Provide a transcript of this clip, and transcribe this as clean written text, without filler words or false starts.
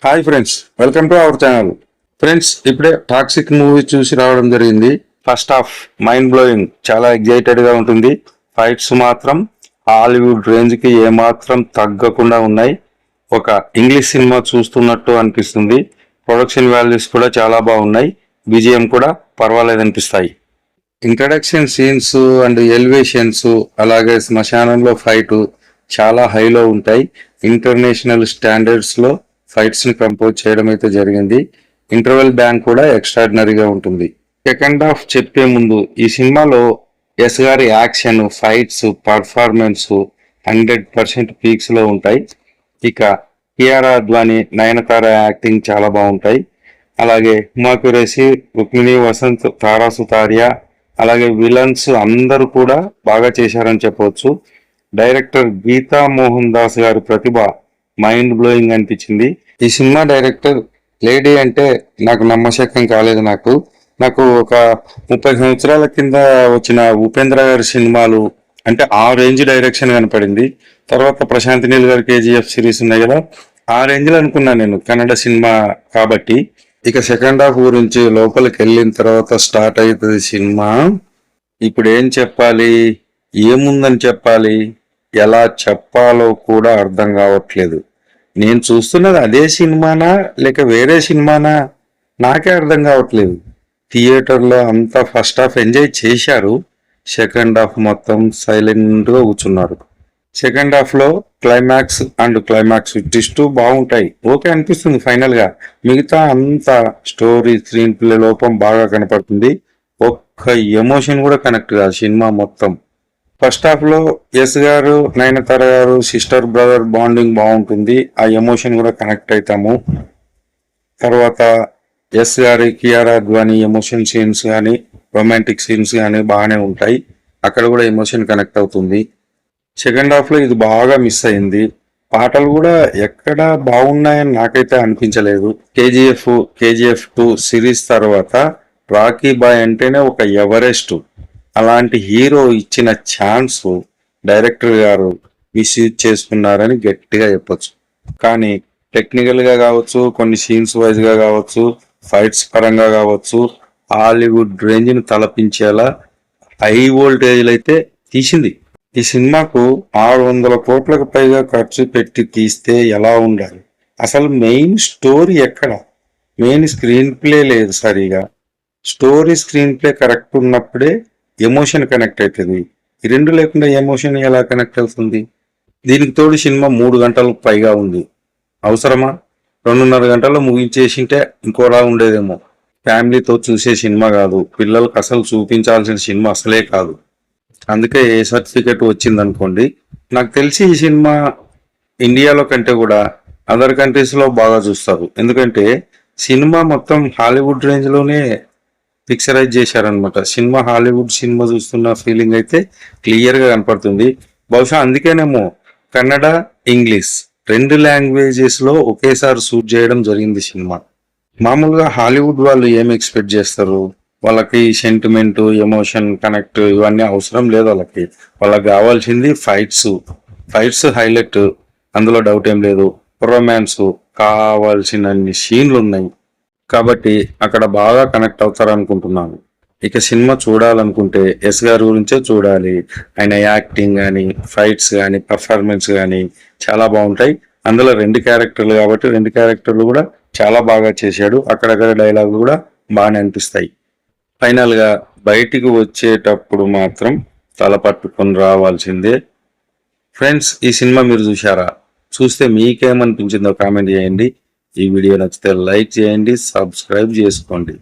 Hi friends, welcome to our channel. Friends, ఇప్పుడే toxic movie చూసి రావడం జరిగింది. ఫస్ట్ హాఫ్ మైండ్ బ్లోయింగ్, చాలా ఎగ్జైటెడ్ గా ఉంటుంది. ఫైట్స్ మాత్రం హాలీవుడ్ రేంజ్ కి ఏమాత్రం తగ్గకుండా ఉన్నాయి. ఒక ఇంగ్లీష్ సినిమా చూస్తున్నట్టు అనిపిస్తుంది. ప్రొడక్షన్ వాల్యూస్ కూడా చాలా బాగున్నాయి. విజయం కూడా పర్వాలేదనిపిస్తాయి. ఇంట్రడక్షన్ సీన్స్ అండ్ ఎలివేషన్స్, అలాగే శ్మశానంలో ఫైట్ చాలా హైలో ఉంటాయి. ఇంటర్నేషనల్ స్టాండర్డ్స్ లో ఫైట్స్ ని కంపోజ్ చేయడం అయితే జరిగింది. ఇంటర్వెల్ బ్యాంక్ కూడా ఎక్స్ట్రాడినరీగా ఉంటుంది. సెకండ్ హాఫ్ చెప్పే ముందు ఈ సినిమాలో ఎస్ గారి యాక్షన్, ఫైట్స్, పర్ఫార్మెన్స్ 100% పీక్స్ లో ఉంటాయి. ఇక కియారా అద్వానీ, నయనతార యాక్టింగ్ చాలా బాగుంటాయి. అలాగే హుమా కురేషి, రుక్మిణి వసంత్, తారా సుతారియా, అలాగే విలన్స్ అందరూ కూడా బాగా చేశారని చెప్పవచ్చు. డైరెక్టర్ గీతా మోహన్ దాస్ గారి ప్రతిభ మైండ్ బ్లోయింగ్ అనిపించింది. ఈ సినిమా డైరెక్టర్ లేడీ అంటే నాకు నమ్మశక్యం కాలేదు. నాకు ఒక 30 సంవత్సరాల కింద వచ్చిన ఉపేంద్ర గారి సినిమాలు అంటే ఆ రేంజ్ డైరెక్షన్ కనపడింది. తర్వాత ప్రశాంత్ నీల్ గారి కేజీఎఫ్ సిరీస్ ఉన్నాయి కదా, ఆ రేంజ్ లో అనుకున్నాను నేను కన్నడ సినిమా కాబట్టి. ఇక సెకండ్ హాఫ్ గురించి లోపలికి వెళ్ళిన తర్వాత స్టార్ట్ అవుతుంది సినిమా. ఇప్పుడు ఏం చెప్పాలి, ఏముందని చెప్పాలి, ఎలా చెప్పాలో కూడా అర్థం కావట్లేదు. నేను చూస్తున్నది అదే సినిమానా లేక వేరే సినిమానా నాకే అర్థం కావట్లేదు. థియేటర్లో అంతా ఫస్ట్ హాఫ్ ఎంజాయ్ చేశారు, సెకండ్ హాఫ్ మొత్తం సైలెంట్గా కూర్చున్నారు. సెకండ్ హాఫ్లో క్లైమాక్స్ ట్విస్ట్ బాగుంటాయి, ఓకే అనిపిస్తుంది ఫైనల్గా. మిగతా అంతా స్టోరీ, స్క్రీన్ ప్లే లోపం బాగా కనపడుతుంది. ఒక్క ఎమోషన్ కూడా కనెక్ట్ కాదు సినిమా మొత్తం. ఫస్ట్ హాఫ్ లో ఎస్ గారు, నయనతార గారు సిస్టర్ బ్రదర్ బాండింగ్ బాగుంటుంది. ఆ ఎమోషన్ కూడా కనెక్ట్ అవుతాము. తర్వాత ఎస్ గారి, కియారా అద్వానీ ఎమోషన్ సీన్స్ కానీ, రొమాంటిక్ సీన్స్ కానీ బాగానే ఉంటాయి. అక్కడ కూడా ఎమోషన్ కనెక్ట్ అవుతుంది. సెకండ్ హాఫ్ లో ఇది బాగా మిస్ అయింది. పాటలు కూడా ఎక్కడ బాగున్నాయని నాకైతే అనిపించలేదు. కేజీఎఫ్ 2 సిరీస్ తర్వాత రాకీ బాయ్ అంటేనే ఒక ఎవరెస్ట్. అలాంటి హీరో ఇచ్చిన ఛాన్స్ డైరెక్టర్ గారు మిస్యూజ్ చేసుకున్నారని గట్టిగా చెప్పొచ్చు. కానీ టెక్నికల్ గా కావచ్చు, కొన్ని సీన్స్ వైజ్ గా కావచ్చు, ఫైట్స్ పరంగా కావచ్చు, హాలీవుడ్ రేంజ్ ని తలపించేలా హై వోల్టేజ్లు అయితే తీసింది. ఈ సినిమాకు 600 కోట్లకు పైగా ఖర్చు పెట్టి తీస్తే ఎలా ఉండాలి? అసలు మెయిన్ స్టోరీ ఎక్కడ? మెయిన్ స్క్రీన్ ప్లే లేదు సరిగా. స్టోరీ, స్క్రీన్ ప్లే కరెక్ట్ ఉన్నప్పుడే ఎమోషన్ కనెక్ట్ అవుతుంది. ఈ రెండు లేకుండా ఎమోషన్ ఎలా కనెక్ట్ అవుతుంది? దీనికి తోడు సినిమా 3 గంటలకు పైగా ఉంది. అవసరమా? 2.5 గంటల్లో ముగించేసింటే ఇంకోలా ఉండేదేమో. ఫ్యామిలీతో చూసే సినిమా కాదు, పిల్లలకు అసలు చూపించాల్సిన సినిమా అసలే కాదు. అందుకే ఏ సర్టిఫికెట్ వచ్చింది అనుకోండి. నాకు తెలిసి ఈ సినిమా ఇండియాలో కంటే కూడా అదర్ కంట్రీస్ లో బాగా చూస్తారు. ఎందుకంటే సినిమా మొత్తం హాలీవుడ్ రేంజ్ లోనే పిక్చరైజ్ చేశారనమాట. సినిమా హాలీవుడ్ సినిమా చూస్తున్న ఫీలింగ్ అయితే క్లియర్ గా కనపడుతుంది. బహుశా అందుకేనేమో కన్నడ, ఇంగ్లీష్ 2 లాంగ్వేజెస్ లో ఒకేసారి షూట్ చేయడం జరిగింది సినిమా. మామూలుగా హాలీవుడ్ వాళ్ళు ఏం ఎక్స్పెక్ట్ చేస్తారు? వాళ్ళకి సెంటిమెంట్, ఎమోషన్, కనెక్ట్ ఇవన్నీ అవసరం లేదు. వాళ్ళకి కావాల్సింది ఫైట్స్ హైలైట్, అందులో డౌట్ ఏం లేదు. రొమాన్స్ కావాల్సినన్ని సీన్లు ఉన్నాయి కాబట్టి అక్కడ బాగా కనెక్ట్ అవుతారనుకుంటున్నాను. ఇక సినిమా చూడాలనుకుంటే ఎస్ గారి గురించే చూడాలి. ఆయన యాక్టింగ్ కానీ, ఫైట్స్ కానీ, పర్ఫార్మెన్స్ కానీ చాలా బాగుంటాయి. అందులో 2 క్యారెక్టర్లు కాబట్టి 2 క్యారెక్టర్లు కూడా చాలా బాగా చేశాడు. అక్కడక్కడ డైలాగులు కూడా బాగానే అనిపిస్తాయి. ఫైనల్ గా బయటికి వచ్చేటప్పుడు మాత్రం తల పట్టుకొని రావాల్సిందే. ఫ్రెండ్స్, ఈ సినిమా మీరు చూశారా? చూస్తే మీకేమనిపించిందో కామెంట్ చేయండి. ఈ వీడియో నచ్చితే లైక్ చేయండి, సబ్స్క్రైబ్ చేసుకోండి.